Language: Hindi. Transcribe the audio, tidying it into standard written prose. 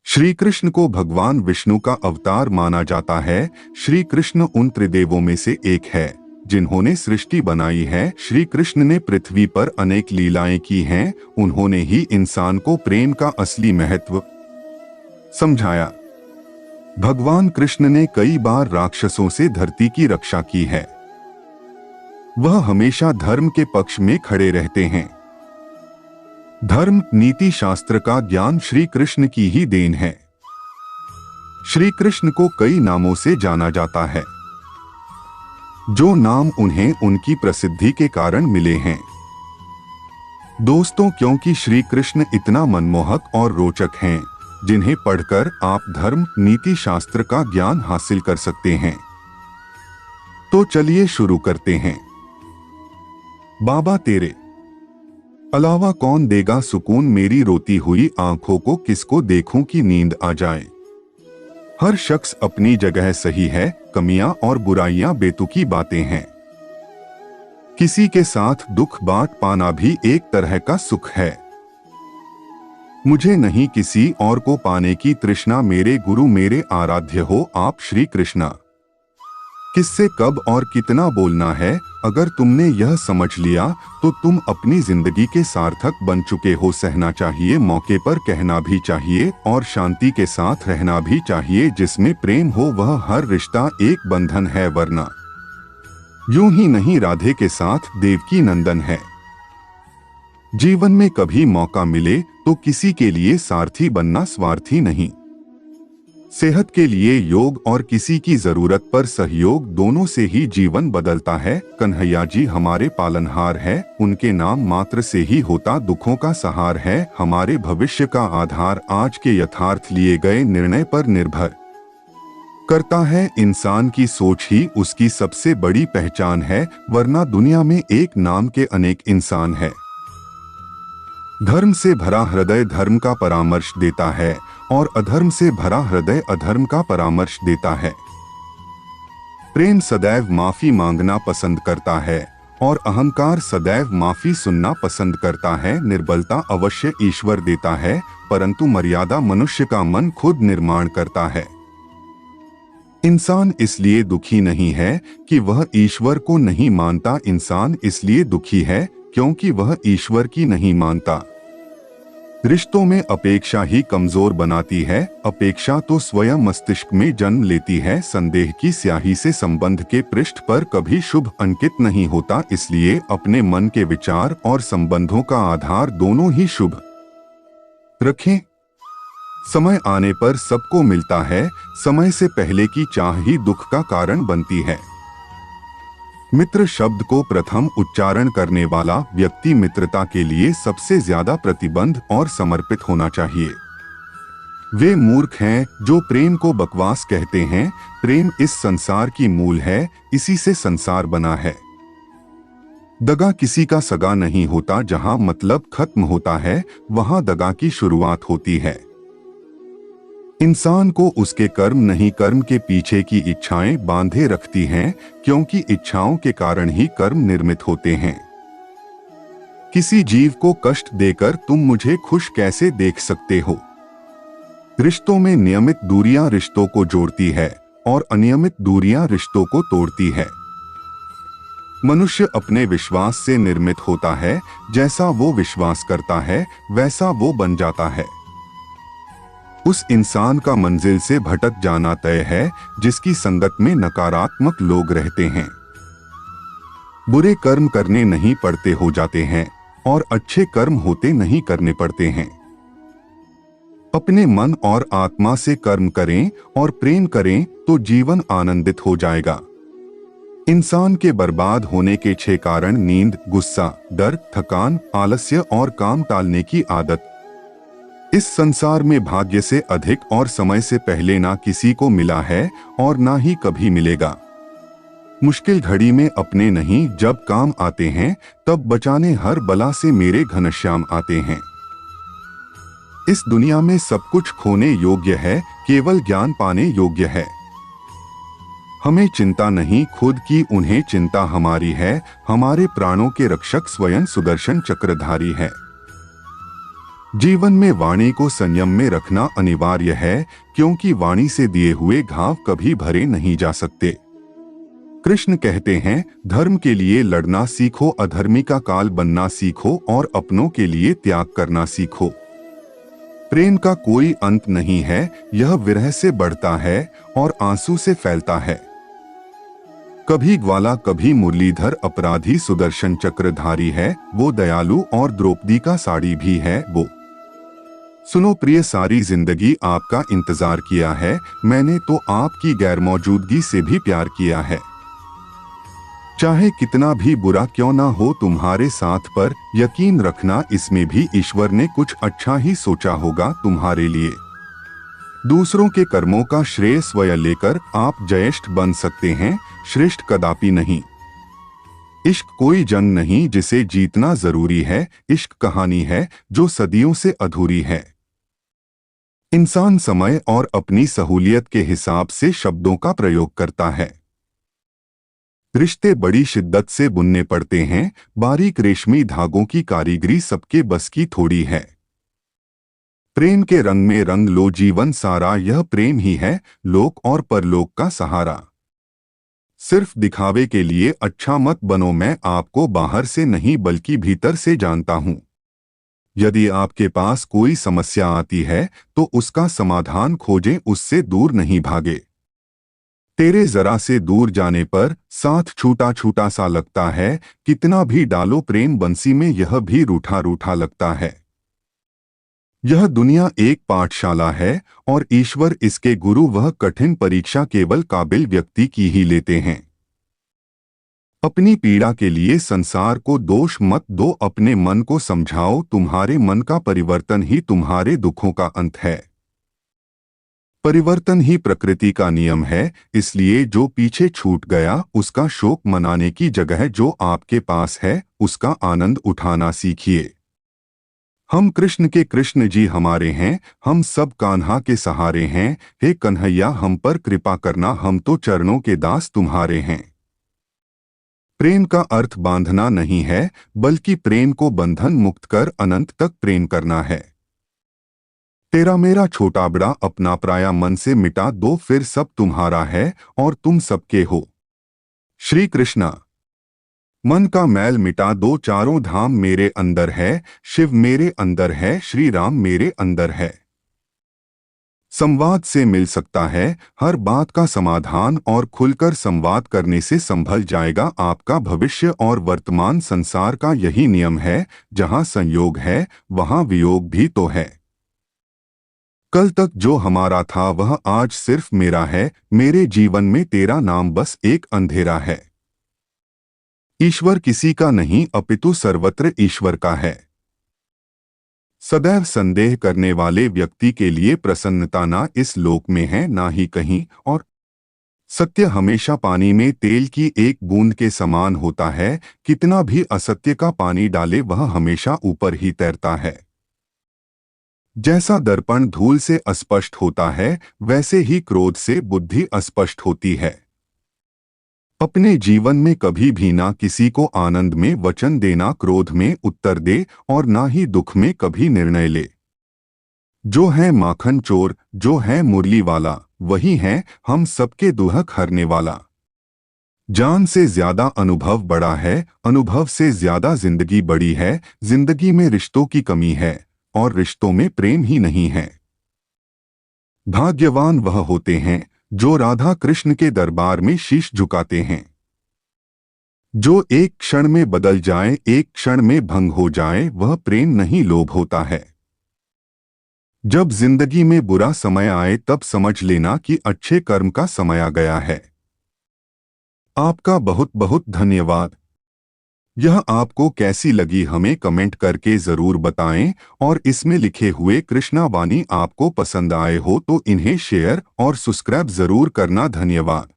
श्री कृष्ण को भगवान विष्णु का अवतार माना जाता है। श्री कृष्ण उन त्रिदेवों में से एक है जिन्होंने सृष्टि बनाई है। श्री कृष्ण ने पृथ्वी पर अनेक लीलाएं की हैं। उन्होंने ही इंसान को प्रेम का असली महत्व समझाया। भगवान कृष्ण ने कई बार राक्षसों से धरती की रक्षा की है। वह हमेशा धर्म के पक्ष में खड़े रहते हैं। धर्म नीति शास्त्र का ज्ञान श्री कृष्ण की ही देन है। श्री कृष्ण को कई नामों से जाना जाता है, जो नाम उन्हें उनकी प्रसिद्धि के कारण मिले हैं। दोस्तों, क्योंकि श्री कृष्ण इतना मनमोहक और रोचक हैं, जिन्हें पढ़कर आप धर्म नीति शास्त्र का ज्ञान हासिल कर सकते हैं। तो चलिए शुरू करते हैं। बाबा तेरे अलावा कौन देगा सुकून, मेरी रोती हुई आंखों को किसको देखूं कि नींद आ जाए। हर शख्स अपनी जगह सही है, कमियां और बुराइयां बेतुकी बातें हैं। किसी के साथ दुख बांट पाना भी एक तरह का सुख है। मुझे नहीं किसी और को पाने की तृष्णा, मेरे गुरु मेरे आराध्य हो आप श्री कृष्णा। किससे कब और कितना बोलना है, अगर तुमने यह समझ लिया तो तुम अपनी जिंदगी के सार्थक बन चुके हो। सहना चाहिए, मौके पर कहना भी चाहिए और शांति के साथ रहना भी चाहिए। जिसमें प्रेम हो वह हर रिश्ता एक बंधन है, वरना यूं ही नहीं राधे के साथ देवकी नंदन है। जीवन में कभी मौका मिले तो किसी के लिए सारथी बनना, स्वार्थी नहीं। सेहत के लिए योग और किसी की जरूरत पर सहयोग, दोनों से ही जीवन बदलता है। कन्हैया जी हमारे पालनहार है, उनके नाम मात्र से ही होता दुखों का सहार है। हमारे भविष्य का आधार आज के यथार्थ लिए गए निर्णय पर निर्भर करता है। इंसान की सोच ही उसकी सबसे बड़ी पहचान है, वरना दुनिया में एक नाम के अनेक इंसान है। धर्म से भरा हृदय धर्म का परामर्श देता है और अधर्म से भरा हृदय अधर्म का परामर्श देता है। प्रेम सदैव माफी मांगना पसंद करता है और अहंकार सदैव माफी सुनना पसंद करता है। निर्बलता अवश्य ईश्वर देता है, परंतु मर्यादा मनुष्य का मन खुद निर्माण करता है। इंसान इसलिए दुखी नहीं है कि वह ईश्वर को नहीं मानता, इंसान इसलिए दुखी है क्योंकि वह ईश्वर की नहीं मानता। रिश्तों में अपेक्षा ही कमजोर बनाती है। अपेक्षा तो स्वयं मस्तिष्क में जन्म लेती है। संदेह की स्याही से संबंध के पृष्ठ पर कभी शुभ अंकित नहीं होता, इसलिए अपने मन के विचार और संबंधों का आधार दोनों ही शुभ रखें। समय आने पर सबको मिलता है, समय से पहले की चाह ही दुख का कारण बनती है। मित्र शब्द को प्रथम उच्चारण करने वाला व्यक्ति मित्रता के लिए सबसे ज्यादा प्रतिबद्ध और समर्पित होना चाहिए। वे मूर्ख हैं जो प्रेम को बकवास कहते हैं। प्रेम इस संसार की मूल है, इसी से संसार बना है। दगा किसी का सगा नहीं होता, जहां मतलब खत्म होता है वहां दगा की शुरुआत होती है। इंसान को उसके कर्म नहीं, कर्म के पीछे की इच्छाएं बांधे रखती हैं, क्योंकि इच्छाओं के कारण ही कर्म निर्मित होते हैं। किसी जीव को कष्ट देकर तुम मुझे खुश कैसे देख सकते हो। रिश्तों में नियमित दूरियां रिश्तों को जोड़ती है और अनियमित दूरियां रिश्तों को तोड़ती है। मनुष्य अपने विश्वास से निर्मित होता है, जैसा वो विश्वास करता है वैसा वो बन जाता है। उस इंसान का मंजिल से भटक जाना तय है जिसकी संगत में नकारात्मक लोग रहते हैं। बुरे कर्म करने नहीं पड़ते हो जाते हैं और अच्छे कर्म होते नहीं करने पड़ते हैं। अपने मन और आत्मा से कर्म करें और प्रेम करें तो जीवन आनंदित हो जाएगा। इंसान के बर्बाद होने के 6 कारण: नींद, गुस्सा, डर, थकान, आलस्य और काम टालने की आदत। इस संसार में भाग्य से अधिक और समय से पहले ना किसी को मिला है और ना ही कभी मिलेगा। मुश्किल घड़ी में अपने नहीं जब काम आते हैं, तब बचाने हर बला से मेरे घनश्याम आते हैं। इस दुनिया में सब कुछ खोने योग्य है, केवल ज्ञान पाने योग्य है। हमें चिंता नहीं खुद की, उन्हें चिंता हमारी है। हमारे प्राणों के रक्षक स्वयं सुदर्शन चक्रधारी है। जीवन में वाणी को संयम में रखना अनिवार्य है, क्योंकि वाणी से दिए हुए घाव कभी भरे नहीं जा सकते। कृष्ण कहते हैं, धर्म के लिए लड़ना सीखो, अधर्मी का काल बनना सीखो और अपनों के लिए त्याग करना सीखो। प्रेम का कोई अंत नहीं है, यह विरह से बढ़ता है और आंसू से फैलता है। कभी ग्वाला कभी मुरलीधर अपराधी सुदर्शन चक्रधारी है वो, दयालु और द्रौपदी का साड़ी भी है वो। सुनो प्रिय, सारी जिंदगी आपका इंतजार किया है, मैंने तो आपकी गैरमौजूदगी से भी प्यार किया है। चाहे कितना भी बुरा क्यों ना हो तुम्हारे साथ, पर यकीन रखना इसमें भी ईश्वर ने कुछ अच्छा ही सोचा होगा तुम्हारे लिए। दूसरों के कर्मों का श्रेय स्वयं लेकर आप ज्येष्ठ बन सकते हैं, श्रेष्ठ कदापि नहीं। इश्क कोई जंग नहीं जिसे जीतना जरूरी है, इश्क कहानी है जो सदियों से अधूरी है। इंसान समय और अपनी सहूलियत के हिसाब से शब्दों का प्रयोग करता है। रिश्ते बड़ी शिद्दत से बुनने पड़ते हैं, बारीक रेशमी धागों की कारीगरी सबके बस की थोड़ी है। प्रेम के रंग में रंग लो जीवन सारा, यह प्रेम ही है लोक और परलोक का सहारा। सिर्फ दिखावे के लिए अच्छा मत बनो, मैं आपको बाहर से नहीं बल्कि भीतर से जानता हूं। यदि आपके पास कोई समस्या आती है तो उसका समाधान खोजें, उससे दूर नहीं भागे। तेरे जरा से दूर जाने पर साथ छूटा छूटा सा लगता है, कितना भी डालो प्रेम बंसी में यह भी रूठा रूठा लगता है। यह दुनिया एक पाठशाला है और ईश्वर इसके गुरु, वह कठिन परीक्षा केवल काबिल व्यक्ति की ही लेते हैं। अपनी पीड़ा के लिए संसार को दोष मत दो, अपने मन को समझाओ, तुम्हारे मन का परिवर्तन ही तुम्हारे दुखों का अंत है। परिवर्तन ही प्रकृति का नियम है, इसलिए जो पीछे छूट गया उसका शोक मनाने की जगह जो आपके पास है उसका आनंद उठाना सीखिए। हम कृष्ण के कृष्ण जी हमारे हैं, हम सब कान्हा के सहारे हैं, हे कन्हैया हम पर कृपा करना, हम तो चरणों के दास तुम्हारे हैं। प्रेम का अर्थ बांधना नहीं है, बल्कि प्रेम को बंधन मुक्त कर अनंत तक प्रेम करना है। तेरा मेरा छोटा बड़ा अपना पराया मन से मिटा दो, फिर सब तुम्हारा है और तुम सबके हो। श्री कृष्णा। मन का मैल मिटा दो, चारों धाम मेरे अंदर है, शिव मेरे अंदर है, श्री राम मेरे अंदर है। संवाद से मिल सकता है हर बात का समाधान और खुलकर संवाद करने से संभल जाएगा आपका भविष्य और वर्तमान। संसार का यही नियम है, जहां संयोग है वहां वियोग भी तो है। कल तक जो हमारा था वह आज सिर्फ मेरा है, मेरे जीवन में तेरा नाम बस एक अंधेरा है। ईश्वर किसी का नहीं अपितु सर्वत्र ईश्वर का है। सदैव संदेह करने वाले व्यक्ति के लिए प्रसन्नता ना इस लोक में है ना ही कहीं और। सत्य हमेशा पानी में तेल की एक बूंद के समान होता है, कितना भी असत्य का पानी डाले वह हमेशा ऊपर ही तैरता है। जैसा दर्पण धूल से अस्पष्ट होता है वैसे ही क्रोध से बुद्धि अस्पष्ट होती है। अपने जीवन में कभी भी ना किसी को आनंद में वचन देना क्रोध में उत्तर दे और ना ही दुख में कभी निर्णय ले। जो है माखन चोर, जो है मुरली वाला, वही है हम सबके दुहक हरने वाला। जान से ज्यादा अनुभव बड़ा है, अनुभव से ज्यादा जिंदगी बड़ी है। जिंदगी में रिश्तों की कमी है और रिश्तों में प्रेम ही नहीं है। भाग्यवान वह होते हैं जो राधा कृष्ण के दरबार में शीश झुकाते हैं। जो एक क्षण में बदल जाए, एक क्षण में भंग हो जाए, वह प्रेम नहीं लोभ होता है। जब जिंदगी में बुरा समय आए तब समझ लेना कि अच्छे कर्म का समय आ गया है। आपका बहुत बहुत धन्यवाद। यह आपको कैसी लगी हमें कमेंट करके जरूर बताएं और इसमें लिखे हुए कृष्णा वाणी आपको पसंद आए हो तो इन्हें शेयर और सब्सक्राइब जरूर करना। धन्यवाद।